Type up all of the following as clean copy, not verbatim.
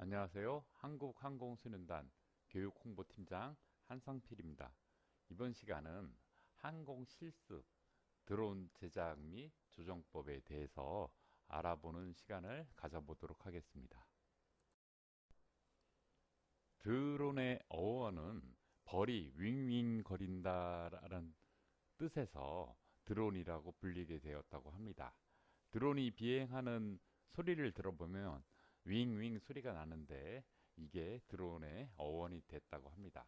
안녕하세요. 한국항공수련단 교육홍보팀장 한상필입니다. 이번 시간은 항공 실습 드론 제작 및 조정법에 대해서 알아보는 시간을 가져보도록 하겠습니다. 드론의 어원은 벌이 윙윙 거린다라는 뜻에서 드론이라고 불리게 되었다고 합니다. 드론이 비행하는 소리를 들어보면 윙윙 소리가 나는데 이게 드론의 어원이 됐다고 합니다.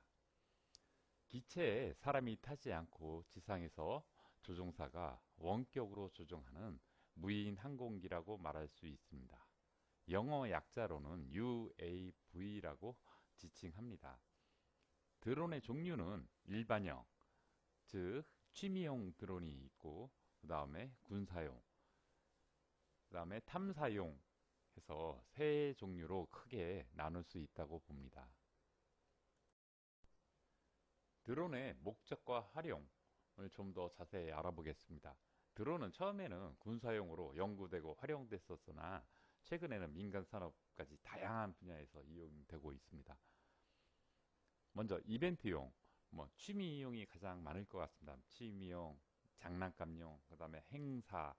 기체에 사람이 타지 않고 지상에서 조종사가 원격으로 조종하는 무인 항공기라고 말할 수 있습니다. 영어 약자로는 UAV라고 지칭합니다. 드론의 종류는 일반형, 즉 취미용 드론이 있고 그 다음에 군사용, 그 다음에 탐사용 해서 세 종류로 크게 나눌 수 있다고 봅니다. 드론의 목적과 활용을 좀 더 자세히 알아보겠습니다. 드론은 처음에는 군사용으로 연구되고 활용됐었으나 최근에는 민간 산업까지 다양한 분야에서 이용되고 있습니다. 먼저 이벤트용, 취미용이 가장 많을 것 같습니다. 취미용, 장난감용, 그 다음에 행사,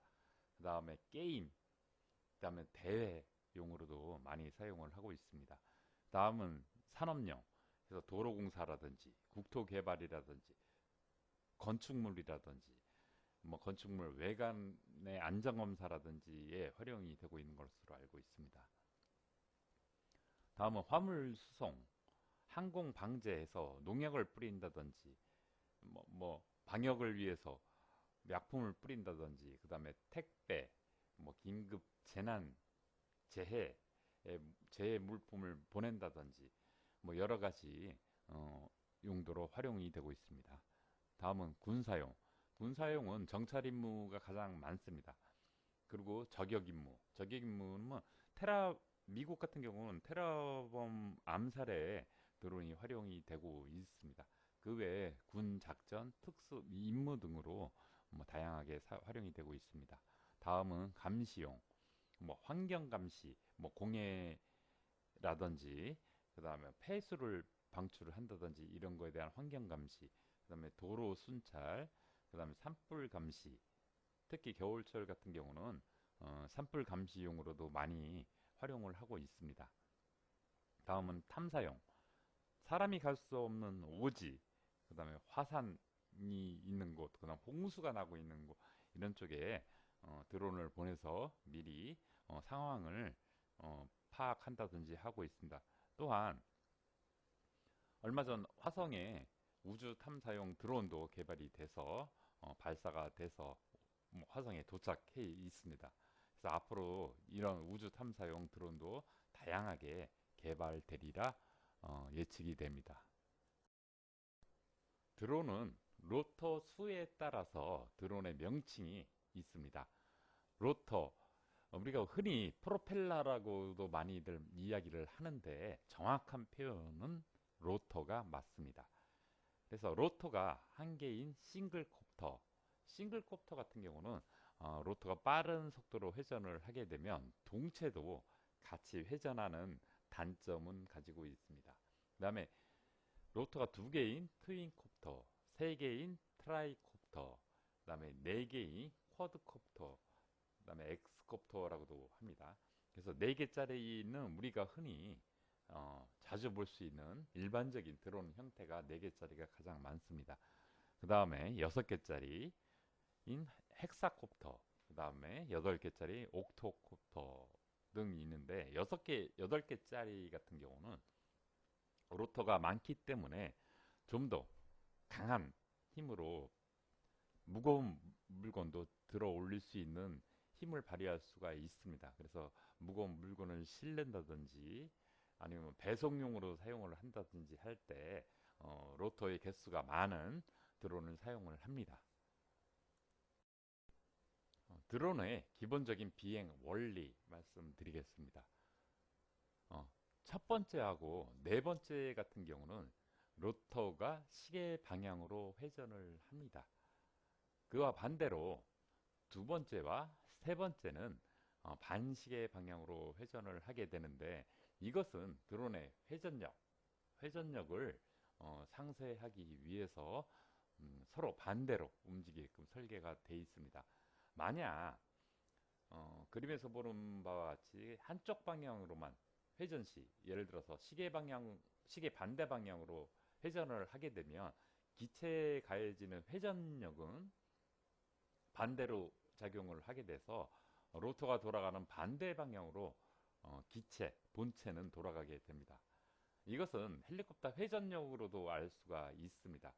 그 다음에 게임, 그 다음에 대회용으로도 많이 사용을 하고 있습니다. 다음은 산업용, 그래서 도로공사라든지 국토개발이라든지 건축물이라든지 건축물 외관의 안전검사라든지에 활용이 되고 있는 것으로 알고 있습니다. 다음은 화물 수송, 항공 방제해서 농약을 뿌린다든지 방역을 위해서 약품을 뿌린다든지 그 다음에 택배, 긴급 재난, 재해, 재해 물품을 보낸다든지 여러 가지 용도로 활용이 되고 있습니다. 다음은 군사용. 군사용은 정찰 임무가 가장 많습니다. 그리고 저격 임무. 저격 임무는 미국 같은 경우는 테러범 암살에 드론이 활용이 되고 있습니다. 그 외에 군 작전, 특수 임무 등으로 다양하게 활용이 되고 있습니다. 다음은 감시용. 환경 감시, 공해라든지 그다음에 폐수를 방출을 한다든지 이런 거에 대한 환경 감시, 그다음에 도로 순찰, 그다음에 산불 감시. 특히 겨울철 같은 경우는 산불 감시용으로도 많이 활용을 하고 있습니다. 다음은 탐사용. 사람이 갈 수 없는 오지, 그다음에 화산이 있는 곳, 그다음 홍수가 나고 있는 곳 이런 쪽에 드론을 보내서 미리 상황을 파악한다든지 하고 있습니다. 또한 얼마 전 화성에 우주 탐사용 드론도 개발이 돼서 발사가 돼서 화성에 도착해 있습니다. 그래서 앞으로 이런 우주 탐사용 드론도 다양하게 개발되리라 예측이 됩니다. 드론은 로터 수에 따라서 드론의 명칭이 있습니다. 로터, 우리가 흔히 프로펠러라고도 많이들 이야기를 하는데 정확한 표현은 로터가 맞습니다. 그래서 로터가 한 개인 싱글콥터, 싱글콥터 같은 경우는 로터가 빠른 속도로 회전을 하게 되면 동체도 같이 회전하는 단점은 가지고 있습니다. 그 다음에 로터가 두 개인 트윈콥터, 세 개인 트라이콥터, 그 다음에 네 개인 쿼드콥터, 그 다음에 엑스콥터라고도 합니다. 그래서 네 개짜리는 우리가 흔히 자주 볼 수 있는 일반적인 드론 형태가 네 개짜리가 가장 많습니다. 그 다음에 여섯 개짜리인 헥사콥터, 그 다음에 여덟 개짜리 옥토콥터 등이 있는데 여섯 개, 여덟 개짜리 같은 경우는 로터가 많기 때문에 좀 더 강한 힘으로 무거운 물건도 들어 올릴 수 있는 힘을 발휘할 수가 있습니다. 그래서 무거운 물건을 실는다든지 아니면 배송용으로 사용을 한다든지 할 때 로터의 개수가 많은 드론을 사용을 합니다. 드론의 기본적인 비행 원리 말씀드리겠습니다. 첫 번째하고 네 번째 같은 경우는 로터가 시계 방향으로 회전을 합니다. 그와 반대로 두 번째와 세 번째는 반시계 방향으로 회전을 하게 되는데, 이것은 드론의 회전력을 상쇄하기 위해서 서로 반대로 움직이게끔 설계가 되어 있습니다. 만약 그림에서 보는 바와 같이 한쪽 방향으로만 회전 시, 예를 들어서 시계 반대 방향으로 회전을 하게 되면 기체에 가해지는 회전력은 반대로 작용을 하게 돼서 로터가 돌아가는 반대 방향으로 본체는 돌아가게 됩니다. 이것은 헬리콥터 회전력으로도 알 수가 있습니다.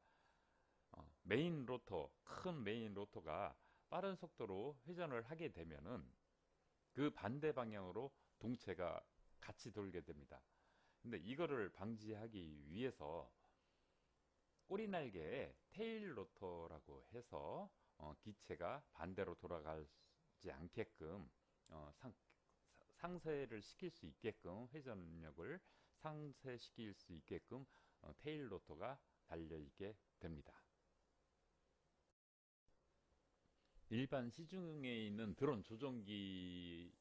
큰 메인 로터가 빠른 속도로 회전을 하게 되면은 그 반대 방향으로 동체가 같이 돌게 됩니다. 근데 이거를 방지하기 위해서 꼬리날개에 테일 로터라고 해서 기체가 반대로 돌아가지 않게끔 상쇄를 시킬 수 있게끔, 회전력을 상쇄시킬 수 있게끔 테일 로터가 달려있게 됩니다. 일반 시중에 있는 드론 조종기의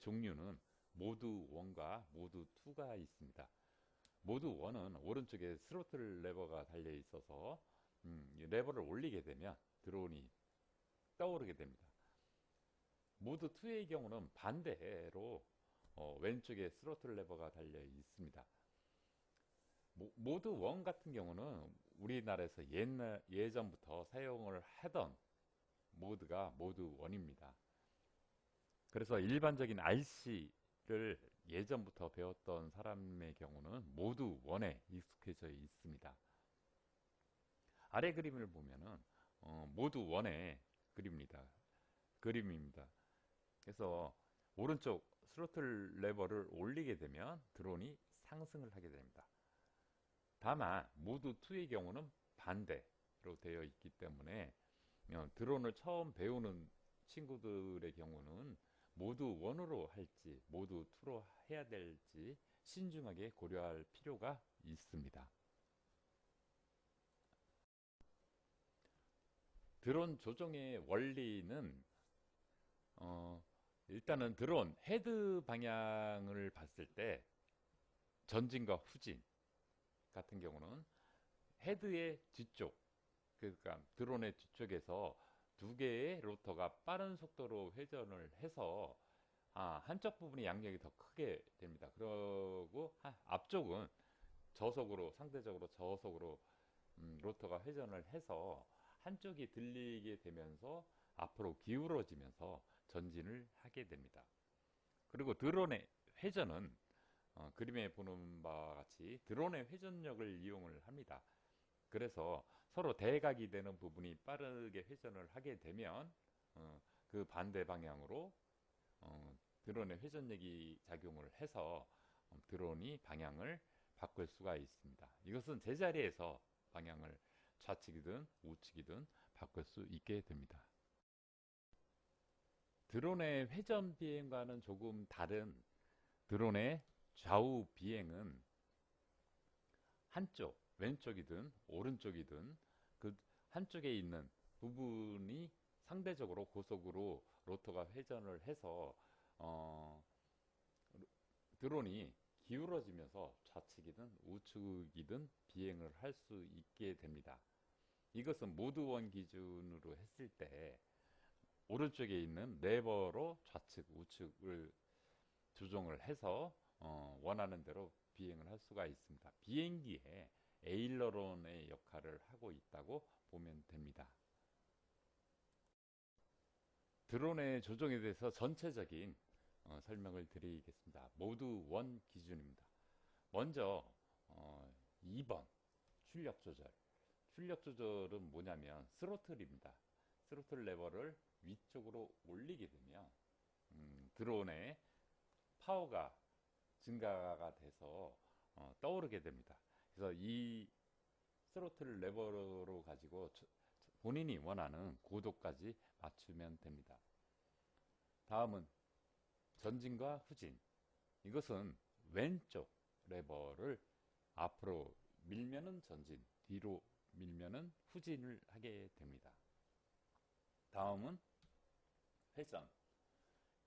종류는 모드 1과 모드 2가 있습니다. 모드 1은 오른쪽에 스로틀 레버가 달려 있어서 이 레버를 올리게 되면 드론이 떠오르게 됩니다. 모드 2의 경우는 반대로 왼쪽에 스로틀 레버가 달려 있습니다. 모드 1 같은 경우는 우리나라에서 예전부터 사용을 하던 모드가 모드 1입니다. 그래서 일반적인 RC를 예전부터 배웠던 사람의 경우는 모드 1에 익숙해져 있습니다. 아래 그림을 보면은 모드 1의 그림입니다. 그래서 오른쪽 스로틀 레버를 올리게 되면 드론이 상승을 하게 됩니다. 다만 모드 2의 경우는 반대로 되어 있기 때문에 드론을 처음 배우는 친구들의 경우는 모드 1으로 할지 모드 2로 해야 될지 신중하게 고려할 필요가 있습니다. 드론 조종의 원리는 일단은 드론 헤드 방향을 봤을 때 전진과 후진 같은 경우는 헤드의 뒤쪽, 그러니까 드론의 뒤쪽에서 두 개의 로터가 빠른 속도로 회전을 해서 한쪽 부분이 양력이 더 크게 됩니다. 그리고 앞쪽은 상대적으로 저속으로 로터가 회전을 해서 한쪽이 들리게 되면서 앞으로 기울어지면서 전진을 하게 됩니다. 그리고 드론의 회전은 그림에 보는 바와 같이 드론의 회전력을 이용을 합니다. 그래서 서로 대각이 되는 부분이 빠르게 회전을 하게 되면 그 반대 방향으로 드론의 회전력이 작용을 해서 드론이 방향을 바꿀 수가 있습니다. 이것은 제자리에서 방향을 좌측이든 우측이든 바꿀 수 있게 됩니다. 드론의 회전 비행과는 조금 다른 드론의 좌우 비행은 왼쪽이든 오른쪽이든 그 한쪽에 있는 부분이 상대적으로 고속으로 로터가 회전을 해서 드론이 기울어지면서 좌측이든 우측이든 비행을 할 수 있게 됩니다. 이것은 모드 1 기준으로 했을 때 오른쪽에 있는 레버로 좌측, 우측을 조정을 해서 원하는 대로 비행을 할 수가 있습니다. 비행기에 에일러론의 역할을 하고 있다고 보면 됩니다. 드론의 조종에 대해서 전체적인 설명을 드리겠습니다. 모드 1 기준입니다. 먼저 2번 출력 조절. 출력 조절은 뭐냐면 스로틀입니다. 스로틀 레버를 위쪽으로 올리게 되면 드론의 파워가 증가가 돼서 떠오르게 됩니다. 그래서 이 스로틀 레버로 가지고 본인이 원하는 고도까지 맞추면 됩니다. 다음은 전진과 후진. 이것은 왼쪽 레버를 앞으로 밀면은 전진, 뒤로 밀면은 후진을 하게 됩니다. 다음은 회전.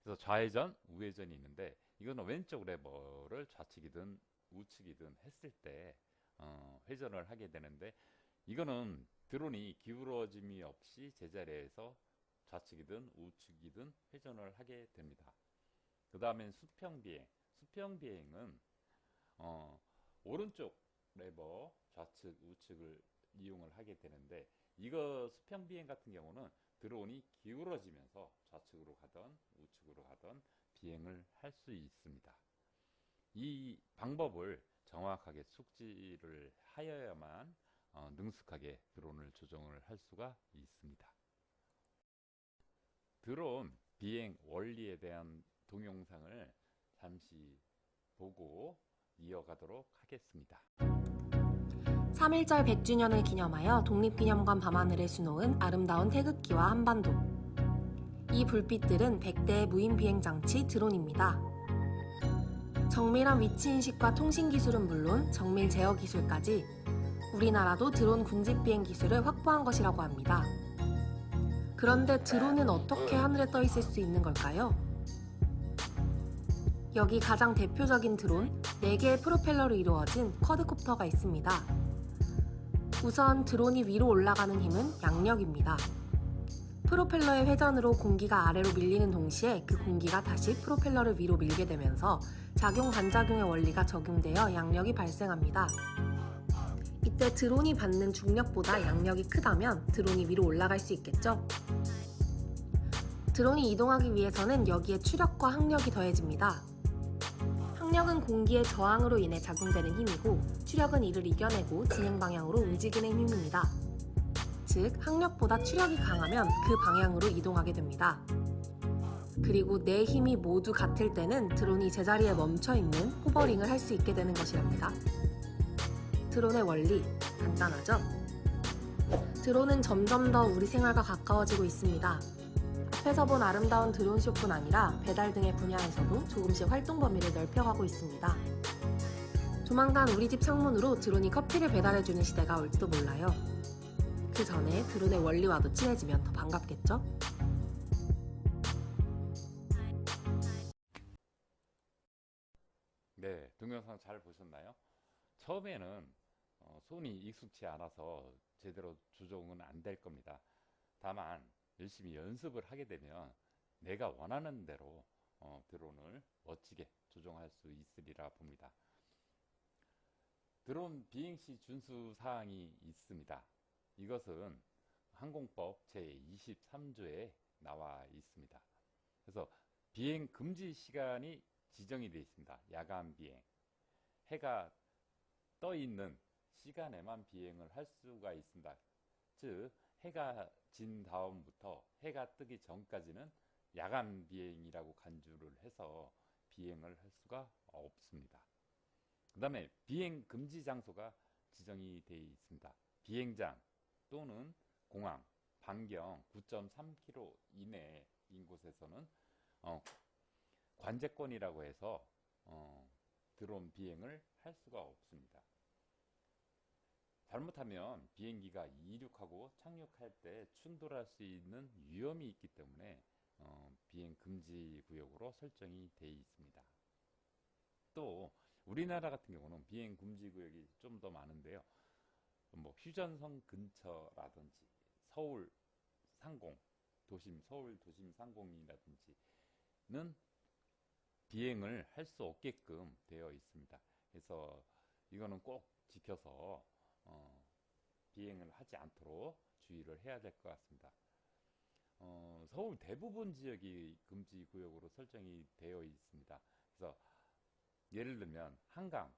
그래서 좌회전, 우회전이 있는데 이거는 왼쪽 레버를 좌측이든 우측이든 했을 때 회전을 하게 되는데 이거는 드론이 기울어짐이 없이 제자리에서 좌측이든 우측이든 회전을 하게 됩니다. 그 다음엔 수평 비행. 수평 비행은 오른쪽 레버 좌측 우측을 이용을 하게 되는데 이거 수평 비행 같은 경우는 드론이 기울어지면서 좌측으로 가던 우측으로 가던 비행을 할 수 있습니다. 이 방법을 정확하게 숙지를 하여야만 능숙하게 드론을 조정을 할 수가 있습니다. 드론 비행 원리에 대한 동영상을 잠시 보고 이어가도록 하겠습니다. 3.1절 100주년을 기념하여 독립기념관 밤하늘에 수놓은 아름다운 태극기와 한반도. 이 불빛들은 100대의 무인 비행장치 드론입니다. 정밀한 위치인식과 통신기술은 물론 정밀 제어 기술까지 우리나라도 드론 군집 비행 기술을 확보한 것이라고 합니다. 그런데 드론은 어떻게 하늘에 떠 있을 수 있는 걸까요? 여기 가장 대표적인 드론 4개의 프로펠러로 이루어진 쿼드콥터가 있습니다. 우선 드론이 위로 올라가는 힘은 양력입니다. 프로펠러의 회전으로 공기가 아래로 밀리는 동시에 그 공기가 다시 프로펠러를 위로 밀게 되면서 작용 반작용의 원리가 적용되어 양력이 발생합니다. 이때 드론이 받는 중력보다 양력이 크다면 드론이 위로 올라갈 수 있겠죠? 드론이 이동하기 위해서는 여기에 추력과 항력이 더해집니다. 항력은 공기의 저항으로 인해 작용되는 힘이고 추력은 이를 이겨내고 진행 방향으로 움직이는 힘입니다. 즉, 항력보다 추력이 강하면 그 방향으로 이동하게 됩니다. 그리고 네 힘이 모두 같을 때는 드론이 제자리에 멈춰있는 호버링을 할 수 있게 되는 것이랍니다. 드론의 원리, 간단하죠? 드론은 점점 더 우리 생활과 가까워지고 있습니다. 앞에서 본 아름다운 드론쇼뿐 아니라 배달 등의 분야에서도 조금씩 활동 범위를 넓혀가고 있습니다. 조만간 우리 집 창문으로 드론이 커피를 배달해주는 시대가 올지도 몰라요. 그 전에 드론의 원리와도 친해지면 더 반갑겠죠? 네, 동영상 잘 보셨나요? 처음에는 손이 익숙치 않아서 제대로 조정은 안 될 겁니다. 다만 열심히 연습을 하게 되면 내가 원하는 대로 드론을 멋지게 조정할 수 있으리라 봅니다. 드론 비행시 준수 사항이 있습니다. 이것은 항공법 제23조에 나와 있습니다. 그래서 비행 금지 시간이 지정이 되어 있습니다. 야간 비행, 해가 떠 있는 시간에만 비행을 할 수가 있습니다. 즉 해가 진 다음부터 해가 뜨기 전까지는 야간 비행이라고 간주를 해서 비행을 할 수가 없습니다. 그 다음에 비행 금지 장소가 지정이 되어 있습니다. 비행장 또는 공항 반경 9.3km 이내인 곳에서는 관제권이라고 해서 드론 비행을 할 수가 없습니다. 잘못하면 비행기가 이륙하고 착륙할 때 충돌할 수 있는 위험이 있기 때문에 비행 금지 구역으로 설정이 되어 있습니다. 또 우리나라 같은 경우는 비행 금지 구역이 좀 더 많은데요. 뭐 휴전선 근처라든지 서울 상공, 서울 도심 상공이라든지는 비행을 할 수 없게끔 되어 있습니다. 그래서 이거는 꼭 지켜서 비행을 하지 않도록 주의를 해야 될 것 같습니다. 서울 대부분 지역이 금지 구역으로 설정이 되어 있습니다. 그래서 예를 들면 한강,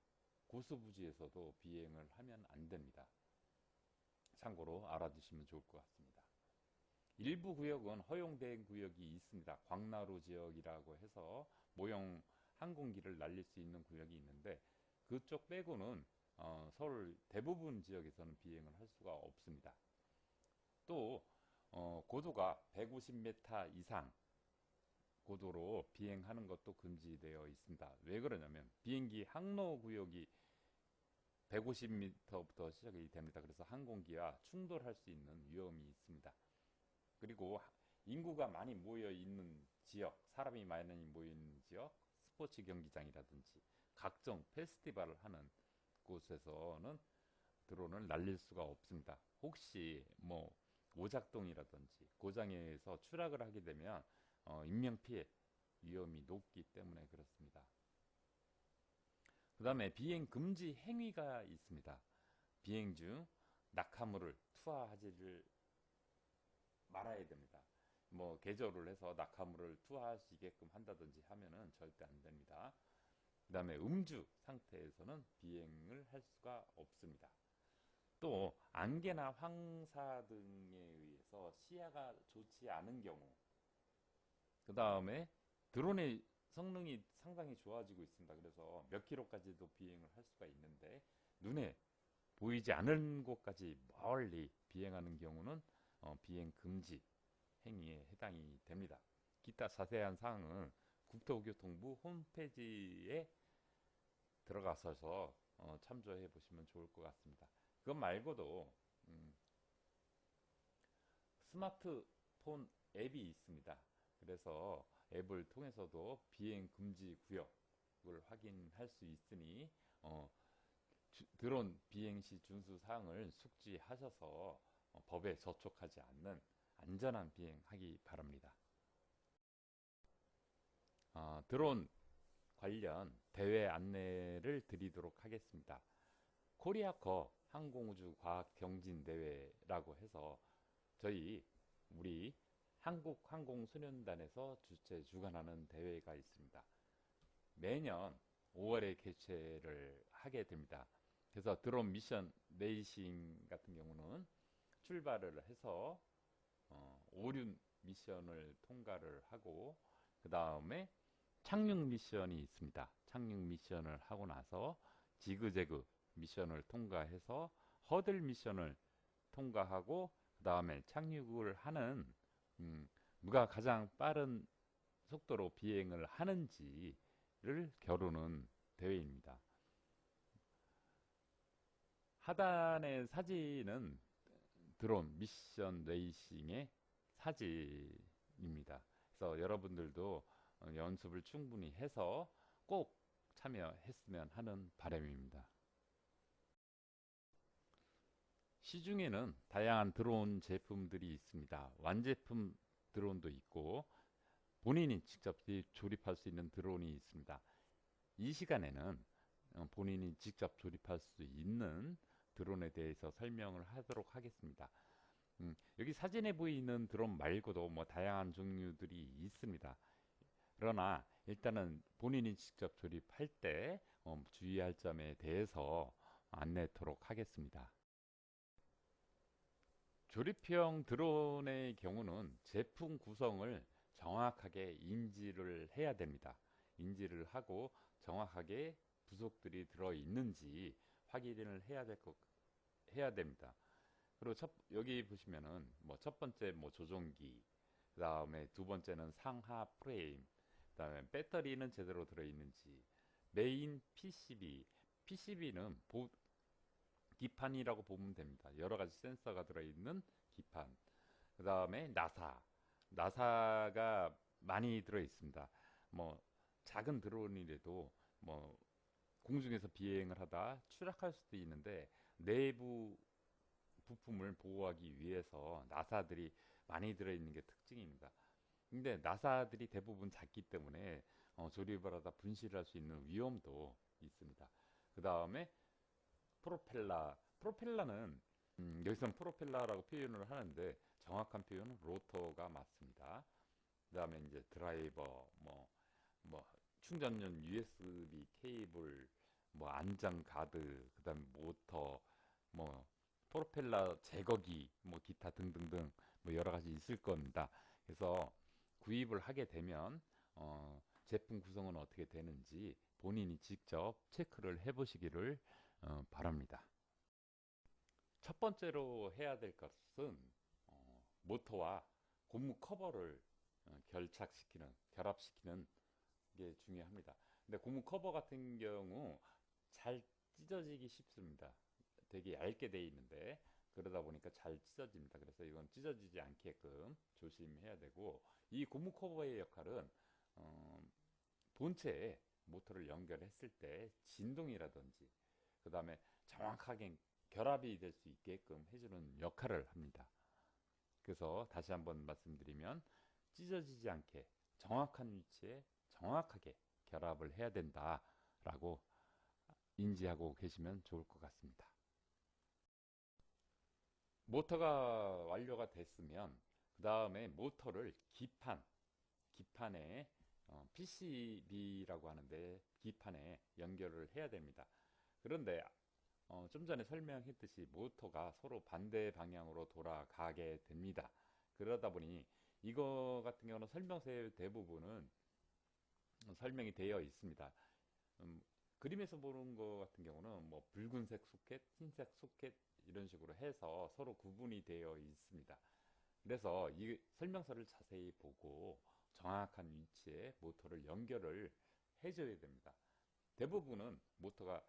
고수부지에서도 비행을 하면 안 됩니다. 참고로 알아두시면 좋을 것 같습니다. 일부 구역은 허용된 구역이 있습니다. 광나루 지역이라고 해서 모형 항공기를 날릴 수 있는 구역이 있는데 그쪽 빼고는 서울 대부분 지역에서는 비행을 할 수가 없습니다. 또 고도가 150m 이상 고도로 비행하는 것도 금지되어 있습니다. 왜 그러냐면 비행기 항로 구역이 150m부터 시작이 됩니다. 그래서 항공기와 충돌할 수 있는 위험이 있습니다. 그리고 인구가 많이 모여 있는 지역, 사람이 많이 모이는 지역, 스포츠 경기장이라든지 각종 페스티벌을 하는 곳에서는 드론을 날릴 수가 없습니다. 혹시 뭐 오작동이라든지 고장에서 추락을 하게 되면 인명피해 위험이 높기 때문에 그렇습니다. 그 다음에 비행 금지 행위가 있습니다. 비행 중 낙하물을 투하하지를 말아야 됩니다. 뭐 개조를 해서 낙하물을 투하하시게끔 한다든지 하면은 절대 안 됩니다. 그 다음에 음주 상태에서는 비행을 할 수가 없습니다. 또 안개나 황사 등에 의해서 시야가 좋지 않은 경우, 그 다음에 드론의 성능이 상당히 좋아지고 있습니다. 그래서 몇 킬로까지도 비행을 할 수가 있는데 눈에 보이지 않은 곳까지 멀리 비행하는 경우는 비행 금지 행위에 해당이 됩니다. 기타 자세한 사항은 국토교통부 홈페이지에 들어가셔서 참조해 보시면 좋을 것 같습니다. 그것 말고도 스마트폰 앱이 있습니다. 그래서 앱을 통해서도 비행 금지 구역을 확인할 수 있으니 드론 비행 시 준수 사항을 숙지하셔서 법에 저촉하지 않는 안전한 비행하기 바랍니다. 드론 관련 대회 안내를 드리도록 하겠습니다. 코리아커 항공우주과학경진대회라고 해서 우리 한국항공소년단에서 주관하는 대회가 있습니다. 매년 5월에 개최를 하게 됩니다. 그래서 드론 미션 레이싱 같은 경우는 출발을 해서 오륜 미션을 통과를 하고 그 다음에 착륙 미션이 있습니다. 착륙 미션을 하고 나서 지그재그 미션을 통과해서 허들 미션을 통과하고 그 다음에 착륙을 하는 누가 가장 빠른 속도로 비행을 하는지를 겨루는 대회입니다. 하단의 사진은 드론 미션 레이싱의 사진입니다. 그래서 여러분들도 연습을 충분히 해서 꼭 참여했으면 하는 바람입니다. 시중에는 다양한 드론 제품들이 있습니다. 완제품 드론도 있고 본인이 직접 조립할 수 있는 드론이 있습니다. 이 시간에는 본인이 직접 조립할 수 있는 드론에 대해서 설명을 하도록 하겠습니다. 여기 사진에 보이는 드론 말고도 뭐 다양한 종류들이 있습니다. 그러나 일단은 본인이 직접 조립할 때 주의할 점에 대해서 안내토록 하겠습니다. 조립형 드론의 경우는 제품 구성을 정확하게 인지를 해야 됩니다. 인지를 하고 정확하게 부속들이 들어있는지 확인을 해야 됩니다. 그리고 여기 보시면은 뭐 첫 번째 뭐 조종기, 그 다음에 두 번째는 상하 프레임, 그 다음에 배터리는 제대로 들어있는지, 메인 PCB는 기판이라고 보면 됩니다. 여러 가지 센서가 들어있는 기판. 그 다음에 나사가 많이 들어있습니다. 뭐 작은 드론이라도 뭐 공중에서 비행을 하다 추락할 수도 있는데 내부 부품을 보호하기 위해서 나사들이 많이 들어있는 게 특징입니다. 근데 나사들이 대부분 작기 때문에 조립을 하다 분실할 수 있는 위험도 있습니다. 그 다음에 프로펠러는 여기서는 프로펠러라고 표현을 하는데 정확한 표현은 로터가 맞습니다. 그 다음에 이제 드라이버, 뭐 충전용 USB 케이블, 뭐 안장 가드, 그 다음에 모터, 뭐 프로펠러 제거기, 뭐 기타 등등등 뭐 여러 가지 있을 겁니다. 그래서 구입을 하게 되면 제품 구성은 어떻게 되는지 본인이 직접 체크를 해보시기를 바랍니다. 첫 번째로 해야 될 것은 모터와 고무 커버를 결합시키는 게 중요합니다. 근데 고무 커버 같은 경우 잘 찢어지기 쉽습니다. 되게 얇게 돼 있는데 그러다 보니까 잘 찢어집니다. 그래서 이건 찢어지지 않게끔 조심해야 되고, 이 고무 커버의 역할은 본체에 모터를 연결했을 때 진동이라든지 그 다음에 정확하게 결합이 될 수 있게끔 해주는 역할을 합니다. 그래서 다시 한번 말씀드리면, 찢어지지 않게 정확한 위치에 정확하게 결합을 해야 된다라고 인지하고 계시면 좋을 것 같습니다. 모터가 완료가 됐으면 그 다음에 모터를 기판에 PCB라고 하는데 기판에 연결을 해야 됩니다. 그런데 좀 전에 설명했듯이 모터가 서로 반대 방향으로 돌아가게 됩니다. 그러다 보니 이거 같은 경우는 설명서의 대부분은 설명이 되어 있습니다. 음, 그림에서 보는 것 같은 경우는 뭐 붉은색 소켓, 흰색 소켓 이런 식으로 해서 서로 구분이 되어 있습니다. 그래서 이 설명서를 자세히 보고 정확한 위치에 모터를 연결을 해줘야 됩니다. 대부분은 모터가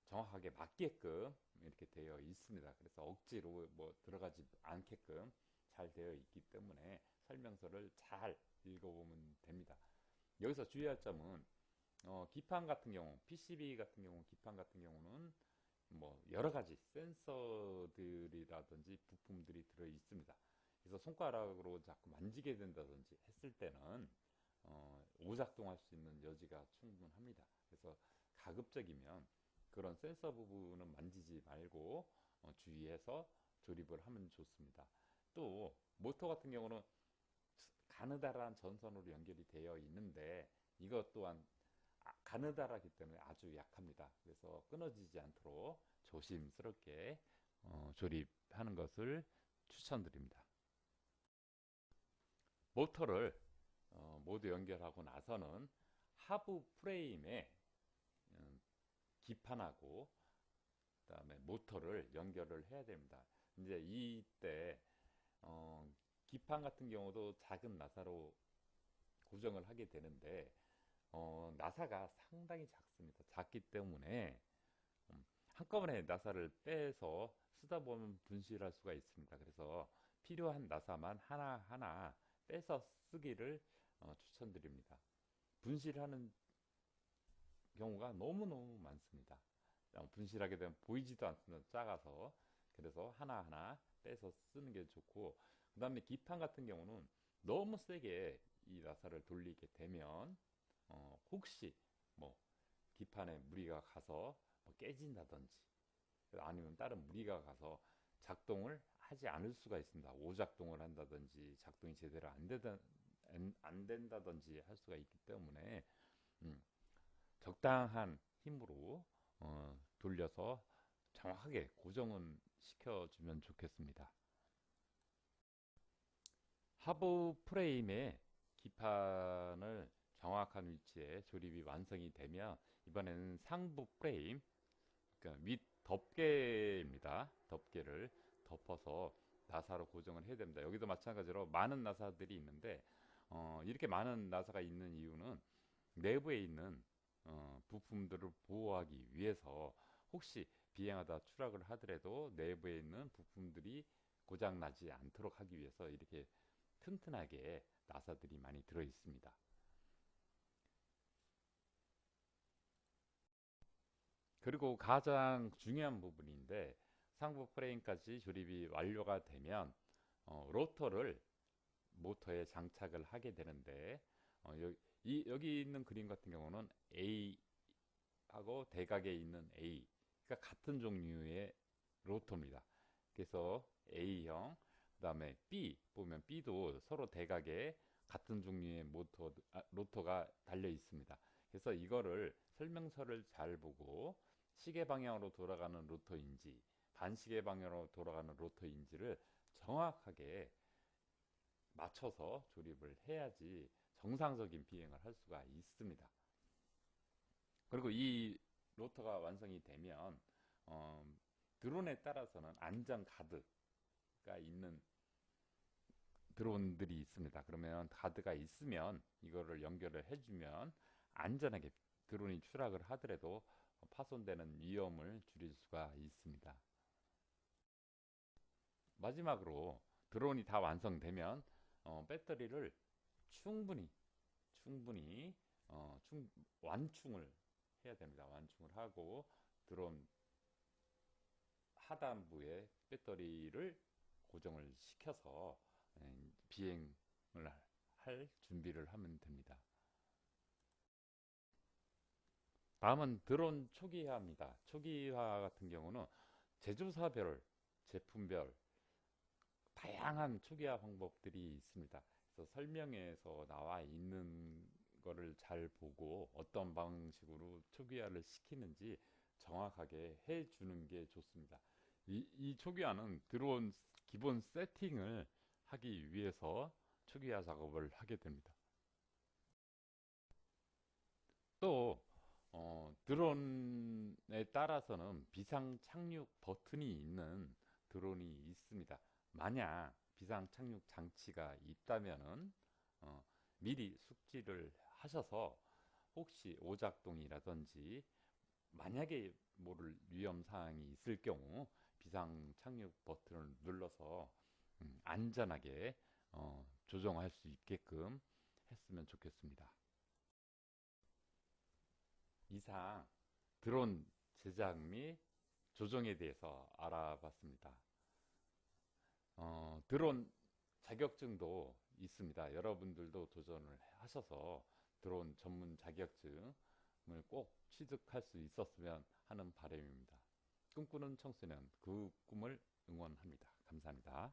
정확하게 맞게끔 이렇게 되어 있습니다. 그래서 억지로 뭐 들어가지 않게끔 잘 되어 있기 때문에 설명서를 잘 읽어보면 됩니다. 여기서 주의할 점은 기판 같은 경우, PCB 같은 경우, 기판 같은 경우는 뭐 여러 가지 센서들이라든지 부품들이 들어 있습니다. 그래서 손가락으로 자꾸 만지게 된다든지 했을 때는 오작동할 수 있는 여지가 충분합니다. 그래서 가급적이면 그런 센서 부분은 만지지 말고 주의해서 조립을 하면 좋습니다. 또 모터 같은 경우는 가느다란 전선으로 연결이 되어 있는데 이것 또한 가느다랗기 때문에 아주 약합니다. 그래서 끊어지지 않도록 조심스럽게 조립하는 것을 추천드립니다. 모터를 모두 연결하고 나서는 하부 프레임에 음, 기판하고 그다음에 모터를 연결을 해야 됩니다. 이제 이때 기판 같은 경우도 작은 나사로 고정을 하게 되는데 나사가 상당히 작습니다. 작기 때문에 한꺼번에 나사를 빼서 쓰다 보면 분실할 수가 있습니다. 그래서 필요한 나사만 하나하나 빼서 쓰기를 추천드립니다. 분실하는 경우가 너무너무 많습니다. 분실하게 되면 보이지도 않습니다. 작아서. 그래서 하나하나 빼서 쓰는 게 좋고, 그 다음에 기판 같은 경우는 너무 세게 이 나사를 돌리게 되면 혹시 뭐 기판에 무리가 가서 뭐 깨진다든지 아니면 다른 무리가 가서 작동을 하지 않을 수가 있습니다. 오작동을 한다든지 작동이 제대로 안 된다든지 할 수가 있기 때문에 음, 적당한 힘으로 돌려서 정확하게 고정은 시켜주면 좋겠습니다. 하부 프레임에 기판을 정확한 위치에 조립이 완성이 되면 이번에는 상부 프레임, 그러니까 윗 덮개입니다. 덮개를 덮어서 나사로 고정을 해야 됩니다. 여기도 마찬가지로 많은 나사들이 있는데 이렇게 많은 나사가 있는 이유는 내부에 있는 부품들을 보호하기 위해서 혹시 비행하다 추락을 하더라도 내부에 있는 부품들이 고장 나지 않도록 하기 위해서 이렇게 튼튼하게 나사들이 많이 들어 있습니다. 그리고 가장 중요한 부분인데 상부 프레임까지 조립이 완료가 되면 로터를 모터에 장착을 하게 되는데 여기 있는 그림 같은 경우는 A하고 대각에 있는 A가 같은 종류의 로터입니다. 그래서 A형, 그 다음에 B 보면 B도 서로 대각에 같은 종류의 로터가 달려 있습니다. 그래서 이거를 설명서를 잘 보고 시계 방향으로 돌아가는 로터인지 반시계 방향으로 돌아가는 로터인지를 정확하게 맞춰서 조립을 해야지 정상적인 비행을 할 수가 있습니다. 그리고 이 로터가 완성이 되면 드론에 따라서는 안전 가드가 있는 드론들이 있습니다. 그러면 가드가 있으면 이거를 연결을 해주면 안전하게 드론이 추락을 하더라도 파손되는 위험을 줄일 수가 있습니다. 마지막으로 드론이 다 완성되면 배터리를 충분히 충분히 완충을 해야 됩니다. 완충을 하고 드론 하단부에 배터리를 고정을 시켜서 비행을 할 준비를 하면 됩니다. 다음은 드론 초기화입니다. 초기화 같은 경우는 제조사별, 제품별 다양한 초기화 방법들이 있습니다. 그래서 설명에서 나와 있는 거를 잘 보고 어떤 방식으로 초기화를 시키는지 정확하게 해주는 게 좋습니다. 이 초기화는 드론 기본 세팅을 하기 위해서 초기화 작업을 하게 됩니다. 또 드론에 따라서는 비상 착륙 버튼이 있는 드론이 있습니다. 만약 비상 착륙 장치가 있다면은 어, 미리 숙지를 하셔서 혹시 오작동이라든지 만약에 모를 위험 사항이 있을 경우 비상 착륙 버튼을 눌러서 안전하게 조정할 수 있게끔 했으면 좋겠습니다. 이상 드론 제작 및 조정에 대해서 알아봤습니다. 드론 자격증도 있습니다. 여러분들도 도전을 하셔서 드론 전문 자격증을 꼭 취득할 수 있었으면 하는 바람입니다. 꿈꾸는 청소년 그 꿈을 응원합니다. 감사합니다.